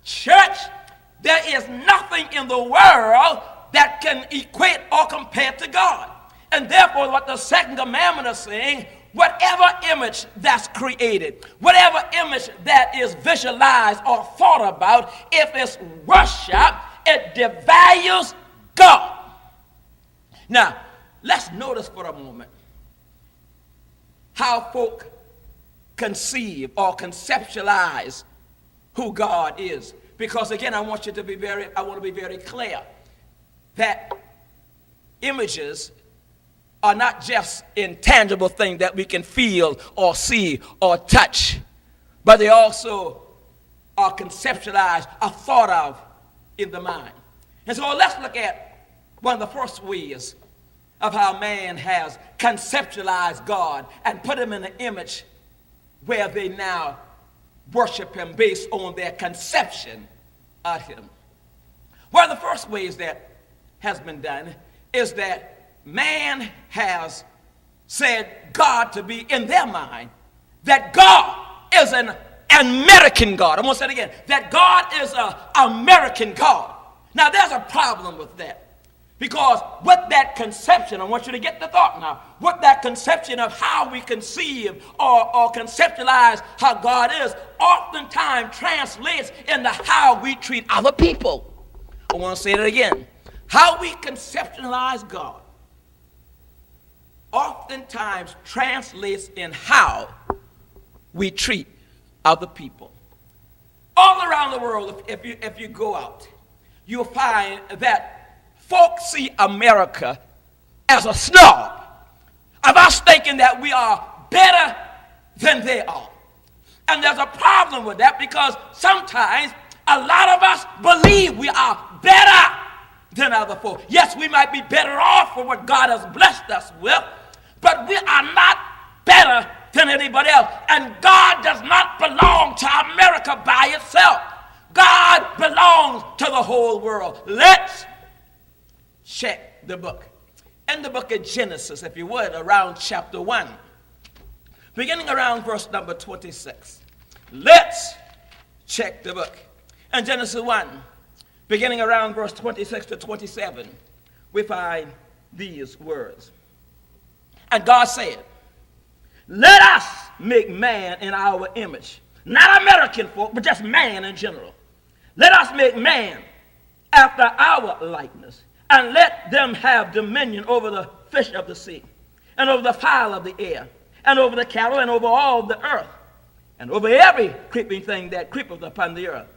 Church, there is nothing in the world that can equate or compare to God. And therefore, what the second commandment is saying, whatever image that's created, whatever image that is visualized or thought about, if it's worship, it devalues God. Now, let's notice for a moment how folk conceive or conceptualize who God is. Because again, I want to be very clear that images are not just intangible things that we can feel or see or touch, but they also are conceptualized, are thought of in the mind. And so let's look at one of the first ways of how man has conceptualized God and put him in an image where they now worship him based on their conception of him. One of the first ways that has been done is that man has said God to be in their mind, that God is an American God. I'm going to say it again, that God is an American God. Now there's a problem with that, because with that conception, I want you to get the thought now, with that conception of how we conceive or conceptualize how God is, oftentimes translates into how we treat other people. I want to say it again. How we conceptualize God oftentimes translates in how we treat other people. All around the world, if you go out, you'll find that folks see America as a snob of us thinking that we are better than they are. And there's a problem with that, because sometimes a lot of us believe we are better than other folks. Yes, we might be better off for what God has blessed us with, but we are not better than anybody else. And God does not belong to America by itself. God belongs to the whole world. Let's check the book. In the book of Genesis, if you would, around chapter 1, beginning around verse number 26. Let's check the book. In Genesis 1, beginning around verse 26 to 27, we find these words. And God said, let us make man in our image. Not American folk, but just man in general. Let us make man after our likeness, and let them have dominion over the fish of the sea, and over the fowl of the air, and over the cattle, and over all the earth, and over every creeping thing that creepeth upon the earth.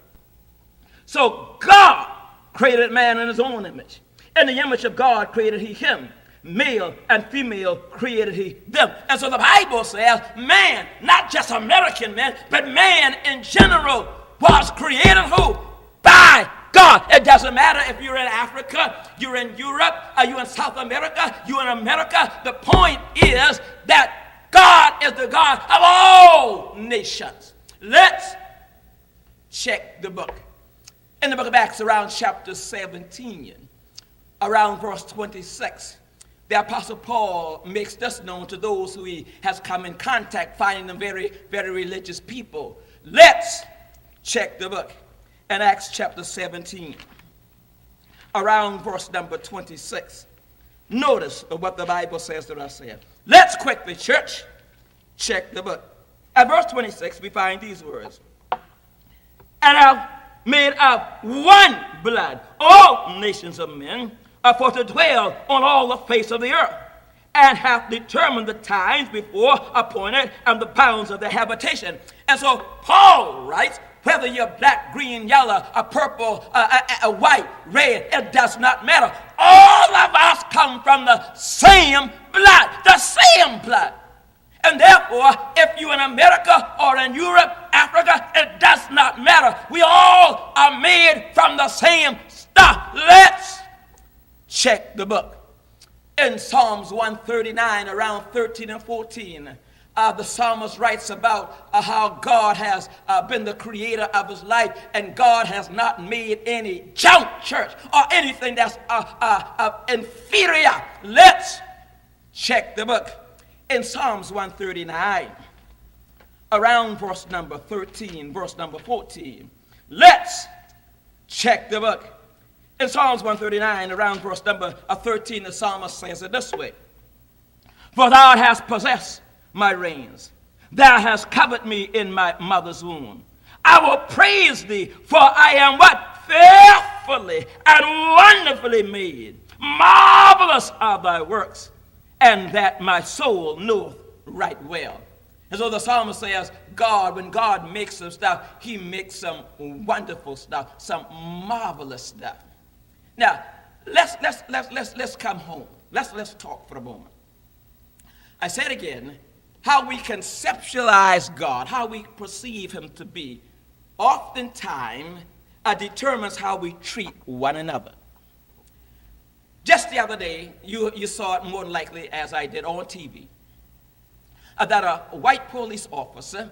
So God created man in his own image. In the image of God created he him. Male and female created he them. And so the Bible says man, not just American man, but man in general was created who? By God. It doesn't matter if you're in Africa, you're in Europe, are you in South America, you're in America. The point is that God is the God of all nations. Let's check the book. In the book of Acts, around chapter 17, around verse 26, the Apostle Paul makes this known to those who he has come in contact, finding them very, very religious people. Let's check the book. In Acts chapter 17, around verse number 26. Notice what the Bible says that I said. Let's quickly, church, check the book. At verse 26, we find these words. And have made of one blood all nations of men, for to dwell on all the face of the earth, and hath determined the times before appointed and the bounds of their habitation. And so Paul writes, whether you're black, green, yellow, a purple, a white, red, it does not matter. All of us come from the same blood, And therefore, if you're in America or in Europe, Africa, it does not matter. We all are made from the same stuff. Let's check the book. In Psalms 139, around 13 and 14, the psalmist writes about how God has been the creator of his life, and God has not made any junk church or anything that's inferior. Let's check the book. In Psalms 139, around verse number 13, verse number 14, Let's check the book. In Psalms 139, around verse number 13, the psalmist says it this way. For thou hast possessed my reins. Thou hast covered me in my mother's womb. I will praise thee, for I am what? Fearfully and wonderfully made. Marvelous are thy works, and that my soul knoweth right well. And so the psalmist says, God, when God makes some stuff, he makes some wonderful stuff, some marvelous stuff. Now, let's come home. Let's talk for a moment. I said again, how we conceptualize God, how we perceive him to be, oftentimes determines how we treat one another. Just the other day, you saw it more than likely as I did on TV, that a white police officer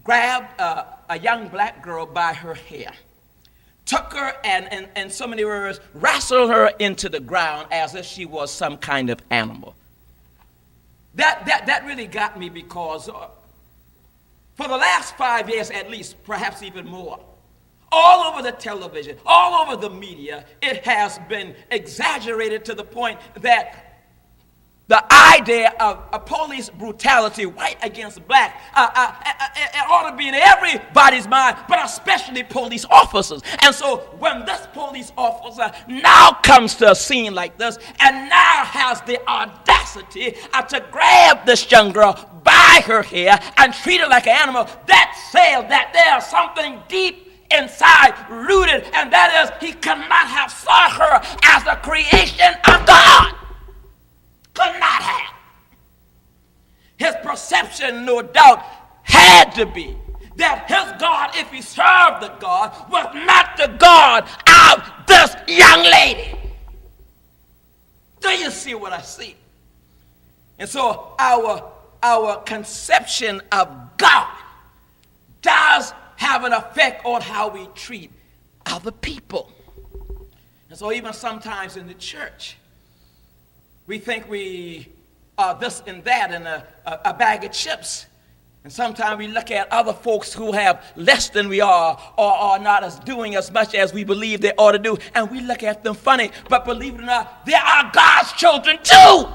grabbed a young black girl by her hair, took her and in so many words, wrestled her into the ground as if she was some kind of animal. That really got me because for the last 5 years at least, perhaps even more, all over the television, all over the media, it has been exaggerated to the point that the idea of a police brutality, white against black, it ought to be in everybody's mind, but especially police officers. And so when this police officer now comes to a scene like this and now has the audacity to grab this young girl by her hair and treat her like an animal, that says that there's something deep inside rooted, and that is he cannot have saw her as a creation of God. Could not have. His perception, no doubt, had to be that his God, if he served the God, was not the God of this young lady. Do you see what I see? And so our conception of God does have an effect on how we treat other people. And so even sometimes in the church, we think we are this and that and a bag of chips. And sometimes we look at other folks who have less than we are or are not as doing as much as we believe they ought to do, and we look at them funny. But believe it or not, they are God's children too.